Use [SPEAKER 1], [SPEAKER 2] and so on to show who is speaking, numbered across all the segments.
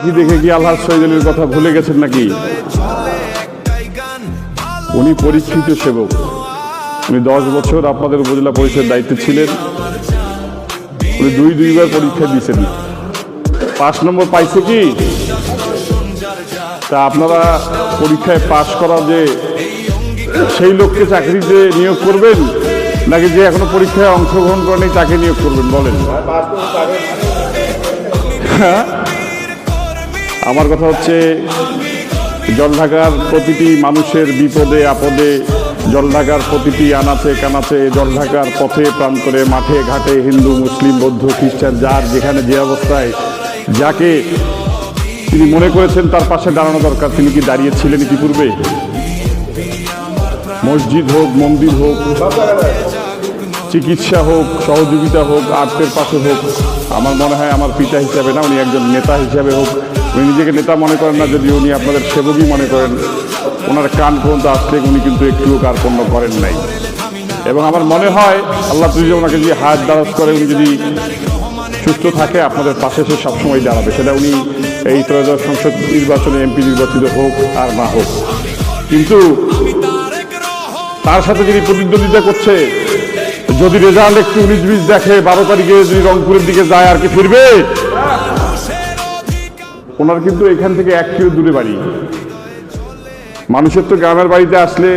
[SPEAKER 1] কি দেখে কি আলহাজ শহীদ আলীর কথা ভুলে গেছেন নাকি? উনি পরীক্ষিত সেবক। উনি 10 বছর আপনাদের উপজেলা পরিষদের দায়িত্বে ছিলেন। উনি দুইবার পরীক্ষা দিয়েছেন, 5 নম্বর পাইছে কি? তা আপনারা পরীক্ষায় পাশ করা যে সেই লোককে চাকরিতে নিয়োগ করবেন, নাকি যে এখনো পরীক্ষায় অংশগ্রহণ করেনি তাকে নিয়োগ করবেন? বলেন। আমার কথা হচ্ছে, জলঢাকার প্রতিটি মানুষের বিপদে আপদে, জলঢাকার প্রতিটি আনাচে কানাচে, জলঢাকার পথে প্রান্তরে, মাঠে ঘাটে, হিন্দু মুসলিম বৌদ্ধ খ্রিস্টান, যার যেখানে যে অবস্থায় যাকে তিনি মনে করেছেন তার পাশে দাঁড়ানো দরকার, তিনি কি দাঁড়িয়েছিলেন ইতিপূর্বে? মসজিদ হোক, মন্দির হোক, চিকিৎসা হোক, সহযোগিতা হোক, আর্থের পাশে হোক। আমার মনে হয় আমার পিতা হিসাবে না, উনি একজন নেতা হিসাবে হোক। উনি নিজেকে নেতা মনে করেন না, যদি উনি আপনাদের সেবকই মনে করেন। ওনার কান পর্যন্ত আসলে উনি কিন্তু একটুও কার্পণ্য করেন নাই। এবং আমার মনে হয় আল্লাহ যদি ওনাকে যদি হায়াত দারাজ করে, উনি যদি সুস্থ থাকে, আপনাদের পাশে সে সবসময় দাঁড়াবে। সেটা উনি এই ত্রয়োদশ সংসদ নির্বাচনে এমপি নির্বাচিত হোক আর না হোক। কিন্তু তার সাথে যিনি প্রতিদ্বন্দ্বিতা করছে, যদি রেজাল্ট একটু 19-20 দেখে, 12 তারিখে যদি রংপুরের দিকে যায়, আর কি ফিরবে? ওনার কিন্তু এখান থেকে 1 কিলো দূরে বাড়ি। মানুষের তো গ্রামের বাড়িতে আসলে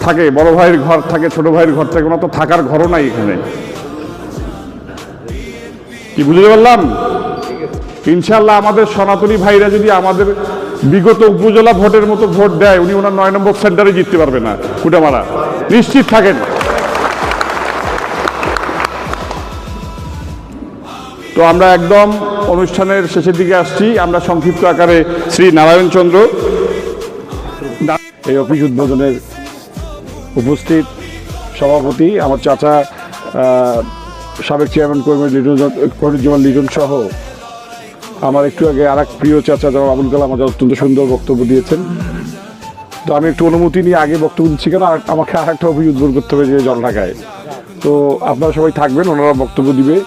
[SPEAKER 1] থাকে, বড় ভাইয়ের ঘর থাকে, ছোট ভাইয়ের ঘর থাকে, ওনার তো থাকার ঘরও নাই এখানে। কি বুঝতে পারলাম? ইনশাল্লাহ আমাদের সনাতনী ভাইরা যদি আমাদের বিগত উপজেলা ভোটের মতো ভোট দেয়, উনি ওনার 9 নম্বর সেন্টারে জিততে পারবে না, কুটামারা, নিশ্চিত থাকেন। তো আমরা একদম অনুষ্ঠানের শেষের দিকে আসছি। আমরা সংক্ষিপ্ত আকারে শ্রী নারায়ণ চন্দ্র এই অফিস উদ্বোধনের উপস্থিত সভাপতি, আমার চাচা সাবেক চেয়ারম্যান করিমুজ্জামান লিটন সহ আমার একটু আগে আর এক প্রিয় চাচা যেমন আবুল কালাম আজাদ অত্যন্ত সুন্দর বক্তব্য দিয়েছেন। তো আমি একটু অনুমতি নিয়ে আগে বক্তব্য দিচ্ছি, কেন আমাকে আর একটা অফিস উদ্বোধন করতে হবে যে জলঢাকায়। তো আপনারা সবাই থাকবেন, ওনারা বক্তব্য দিবে।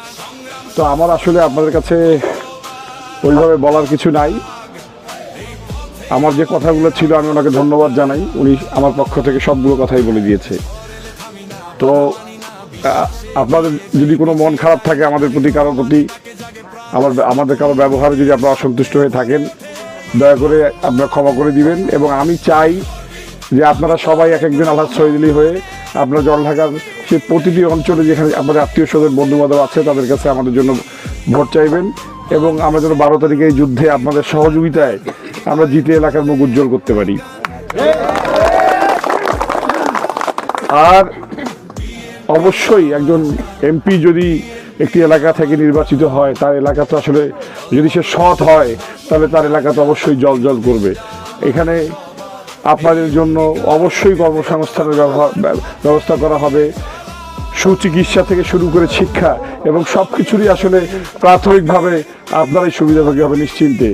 [SPEAKER 1] তো আমার আসলে আপনাদের কাছে ওইভাবে বলার কিছু নাই। আমার যে কথাগুলো ছিল আমি ওনাকে ধন্যবাদ জানাই, উনি আমার পক্ষ থেকে সবগুলো কথাই বলে দিয়েছে। তো আপনাদের যদি কোনো মন খারাপ থাকে আমাদের প্রতি, কারোর প্রতি, আমাদের কারো ব্যবহারে যদি আপনারা অসন্তুষ্ট হয়ে থাকেন, দয়া করে আপনারা ক্ষমা করে দিবেন। এবং আমি চাই যে আপনারা সবাই এক একজন আলহাজ শহীদ আলী হয়ে আপনারা জলঢাকার সে প্রতিটি অঞ্চলে যেখানে আপনাদের আত্মীয় স্বজন বন্ধু বান্ধব আছে তাদের কাছে আমাদের জন্য ভোট চাইবেন, এবং আমরা যেন 12 তারিখে এই যুদ্ধে আপনাদের সহযোগিতায় আমরা জিতে এলাকার মুখ উজ্জ্বল করতে পারি। আর অবশ্যই একজন এমপি যদি একটি এলাকা থেকে নির্বাচিত হয়, তার এলাকা তো আসলে যদি সে সৎ হয়, তাহলে তার এলাকা তো অবশ্যই জল করবে। এখানে আপনাদের জন্য অবশ্যই কর্মসংস্থানের ব্যবস্থা করা হবে, সুচিকিৎসা থেকে শুরু করে শিক্ষা এবং সব কিছুরই আসলে প্রাথমিকভাবে আপনারাই সুবিধাভোগী হবে নিশ্চিন্তে।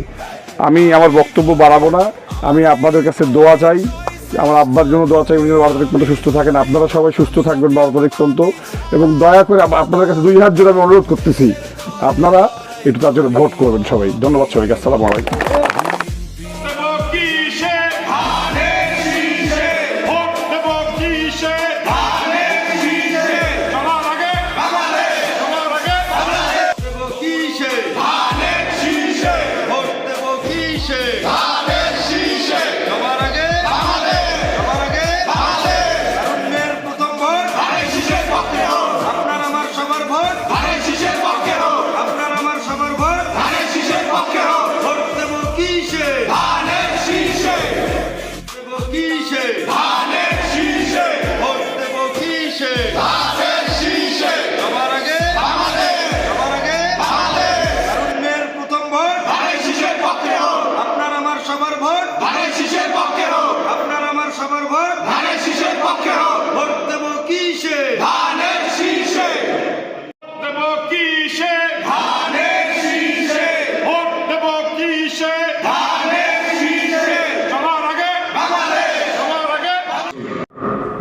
[SPEAKER 1] আমি আমার বক্তব্য বাড়াবো না, আমি আপনাদের কাছে দোয়া চাই, আমার আব্বার জন্য দোয়া চাই, উনি 12 তারিখ পর্যন্ত সুস্থ থাকেন। আপনারা সবাই সুস্থ থাকবেন 12 তারিখ পর্যন্ত, এবং দয়া করে আপনাদের কাছে 2 হাত জোড়ে আমি অনুরোধ করতেছি, আপনারা একটু তার জন্য ভোট করবেন সবাই। ধন্যবাদ সবাইকে, আসসালামু আলাইকুম।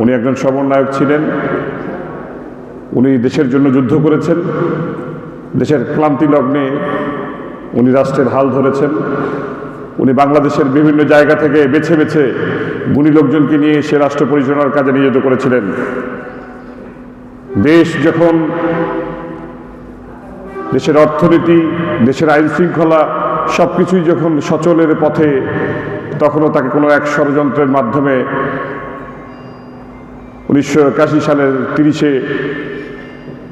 [SPEAKER 1] উনি একজন সমন্বয়ক ছিলেন, উনি দেশের জন্য যুদ্ধ করেছেন, দেশের ক্লান্তি লগ্নে উনি রাষ্ট্রের হাল ধরেছেন। উনি বাংলাদেশের বিভিন্ন জায়গা থেকে বেছে বেছে গুণী লোকজনকে নিয়ে সে রাষ্ট্র পরিচালনার কাজে নিয়োজিত করেছিলেন। দেশ যখন, দেশের অর্থনীতি, দেশের আইন শৃঙ্খলা সবকিছুই যখন সচলের পথে, তখনও তাকে কোনো এক ষড়যন্ত্রের মাধ্যমে 1981 সালের 30শে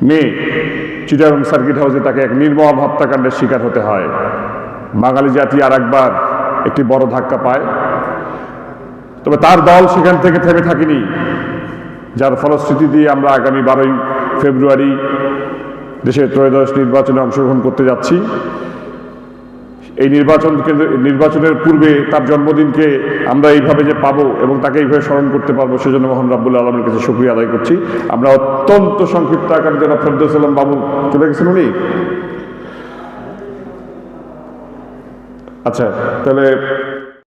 [SPEAKER 1] মে চিটাগং সার্কিট হাউসে তাকে এক নির্মম হত্যাকাণ্ডের শিকার হতে হয়। বাঙালি জাতি আর একবার একটি বড় ধাক্কা পায়। তবে তার দল সেখান থেকে থেমে থাকেনি, যার ফলশ্রুতি দিয়ে আমরা আগামী 12ই ফেব্রুয়ারি দেশের ত্রয়োদশ নির্বাচনে অংশগ্রহণ করতে যাচ্ছি। এই নির্বাচনের পূর্বে তার জন্মদিনকে আমরা এইভাবে যে পাবো এবং তাকে এইভাবে স্মরণ করতে পারবো, সেজন্য মহান রাব্বুল আলামিনের কাছে শুকরিয়া আদায় করছি। আমরা অত্যন্ত সংক্ষিপ্ত আকারে জনাব ফেরদৌস আলম বাবু চলে গেছেন উনি। আচ্ছা, তাহলে